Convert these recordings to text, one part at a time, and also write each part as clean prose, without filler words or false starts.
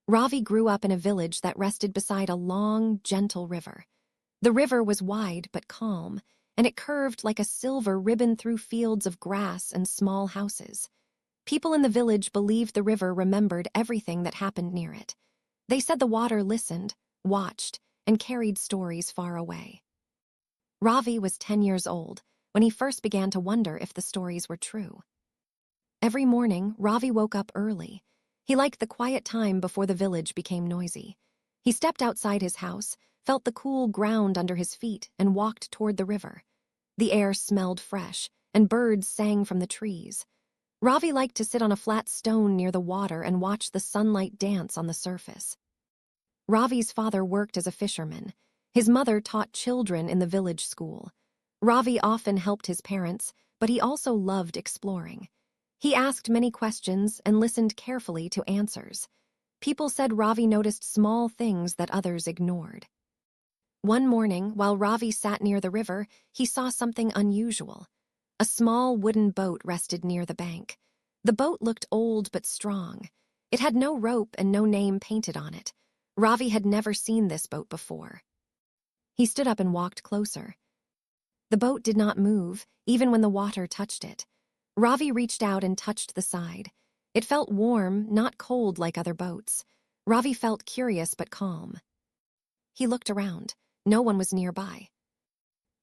Ravi grew up in a village that rested beside a long, gentle river. The river was wide but calm, and it curved like a silver ribbon through fields of grass and small houses. People in the village believed the river remembered everything that happened near it. They said the water listened, watched, and carried stories far away. Ravi was 10 years old when he first began to wonder if the stories were true. Every morning, Ravi woke up early. He liked the quiet time before the village became noisy. He stepped outside his house, felt the cool ground under his feet, and walked toward the river. The air smelled fresh, and birds sang from the trees. Ravi liked to sit on a flat stone near the water and watch the sunlight dance on the surface. Ravi's father worked as a fisherman. His mother taught children in the village school. Ravi often helped his parents, but he also loved exploring. He asked many questions and listened carefully to answers. People said Ravi noticed small things that others ignored. One morning, while Ravi sat near the river, he saw something unusual. A small wooden boat rested near the bank. The boat looked old but strong. It had no rope and no name painted on it. Ravi had never seen this boat before. He stood up and walked closer. The boat did not move, even when the water touched it. Ravi reached out and touched the side. It felt warm, not cold like other boats. Ravi felt curious but calm. He looked around. No one was nearby.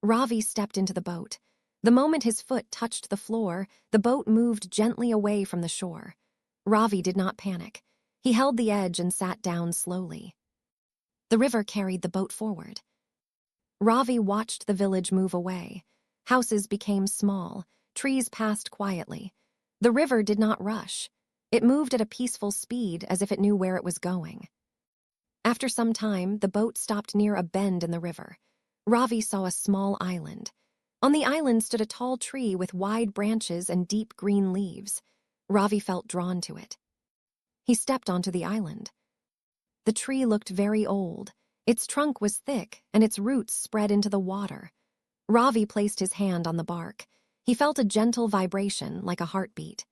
Ravi stepped into the boat. The moment his foot touched the floor, the boat moved gently away from the shore. Ravi did not panic. He held the edge and sat down slowly. The river carried the boat forward. Ravi watched the village move away. Houses became small. Trees passed quietly. The river did not rush. It moved at a peaceful speed as if it knew where it was going. After some time, the boat stopped near a bend in the river. Ravi saw a small island. On the island stood a tall tree with wide branches and deep green leaves. Ravi felt drawn to it. He stepped onto the island. The tree looked very old. Its trunk was thick, and its roots spread into the water. Ravi placed his hand on the bark. He felt a gentle vibration, like a heartbeat.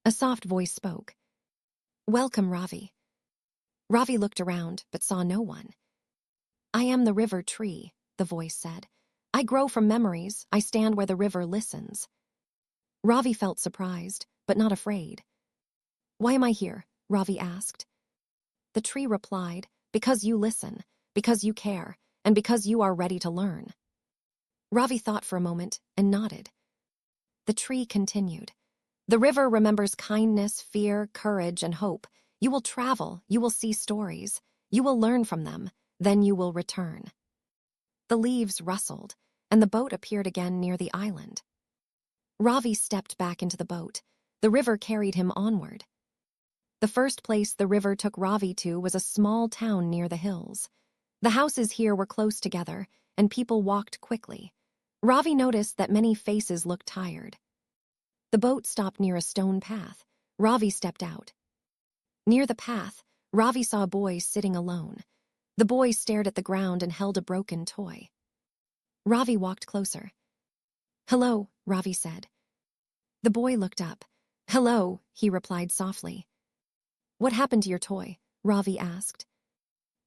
A soft voice spoke. "Welcome, Ravi." Ravi looked around, but saw no one. "I am the river tree," the voice said. "I grow from memories. I stand where the river listens." Ravi felt surprised, but not afraid. "Why am I here?" Ravi asked. The tree replied, "Because you listen, because you care, and because you are ready to learn." Ravi thought for a moment and nodded. The tree continued. "The river remembers kindness, fear, courage, and hope. You will travel, you will see stories, you will learn from them, then you will return." The leaves rustled, and the boat appeared again near the island. Ravi stepped back into the boat. The river carried him onward. The first place the river took Ravi to was a small town near the hills. The houses here were close together, and people walked quickly. Ravi noticed that many faces looked tired. The boat stopped near a stone path. Ravi stepped out. Near the path, Ravi saw a boy sitting alone. The boy stared at the ground and held a broken toy. Ravi walked closer. "Hello," Ravi said. The boy looked up. "Hello," he replied softly. "What happened to your toy?" Ravi asked.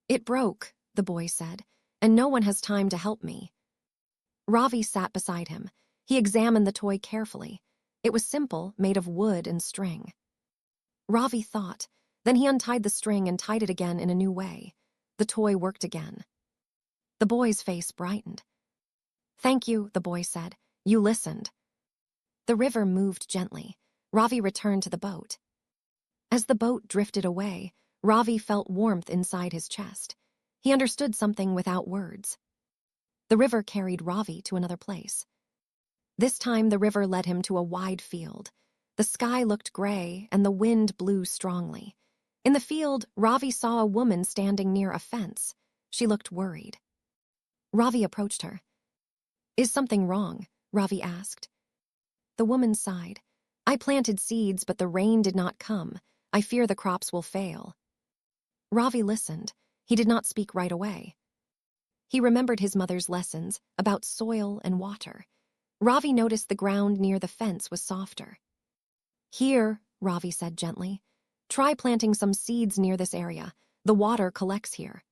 "It broke," the boy said, "and no one has time to help me." Ravi sat beside him. He examined the toy carefully. It was simple, made of wood and string. Ravi thought. Then he untied the string and tied it again in a new way. The toy worked again. The boy's face brightened. "Thank you," the boy said. "You listened." The river moved gently. Ravi returned to the boat. As the boat drifted away, Ravi felt warmth inside his chest. He understood something without words. The river carried Ravi to another place. This time the river led him to a wide field. The sky looked gray and the wind blew strongly. In the field, Ravi saw a woman standing near a fence. She looked worried. Ravi approached her. "Is something wrong?" Ravi asked. The woman sighed. "I planted seeds, but the rain did not come. I fear the crops will fail." Ravi listened. He did not speak right away. He remembered his mother's lessons about soil and water. Ravi noticed the ground near the fence was softer. "Here," Ravi said gently, Try planting some seeds near this area. The water collects here.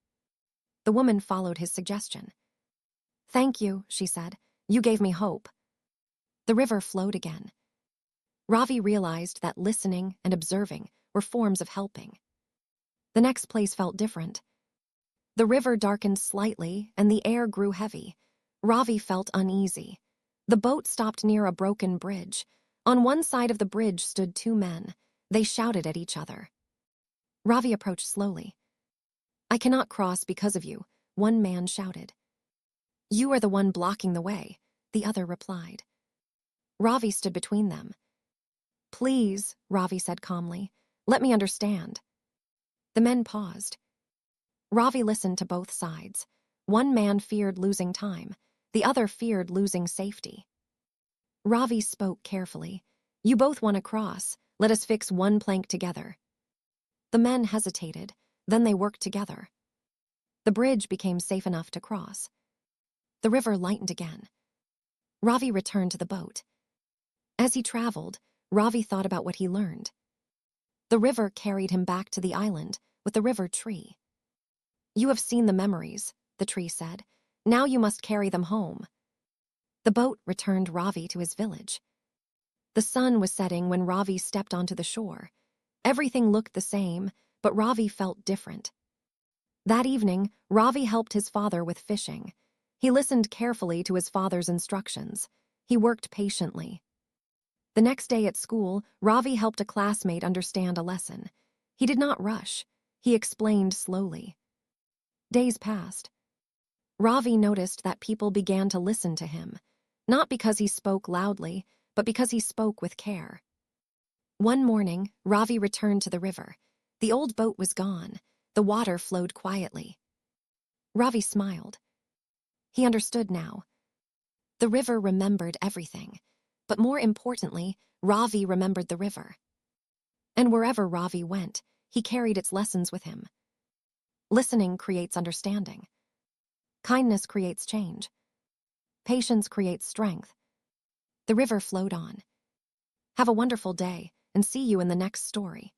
The woman followed his suggestion. Thank you, she said. You gave me hope. The river flowed again. Ravi realized that listening and observing were forms of helping. The next place felt different. The river darkened slightly and the air grew heavy. Ravi felt uneasy. The boat stopped near a broken bridge. On one side of the bridge stood two men. They shouted at each other. Ravi approached slowly. I cannot cross because of you, one man shouted. You are the one blocking the way, the other replied. Ravi stood between them. Please, Ravi said calmly, let me understand. The men paused. Ravi listened to both sides. One man feared losing time. The other feared losing safety. Ravi spoke carefully. You both want to cross. Let us fix one plank together. The men hesitated. Then they worked together. The bridge became safe enough to cross. The river lightened again. Ravi returned to the boat. As he traveled, Ravi thought about what he learned. The river carried him back to the island with the river tree. You have seen the memories, the tree said. Now you must carry them home. The boat returned Ravi to his village. The sun was setting when Ravi stepped onto the shore. Everything looked the same, but Ravi felt different. That evening, Ravi helped his father with fishing. He listened carefully to his father's instructions. He worked patiently. The next day at school, Ravi helped a classmate understand a lesson. He did not rush. He explained slowly. Days passed. Ravi noticed that people began to listen to him, not because he spoke loudly, but because he spoke with care. One morning, Ravi returned to the river. The old boat was gone. The water flowed quietly. Ravi smiled. He understood now. The river remembered everything, but more importantly, Ravi remembered the river. And wherever Ravi went, he carried its lessons with him. Listening creates understanding. Kindness creates change. Patience creates strength. The river flowed on. Have a wonderful day, and see you in the next story.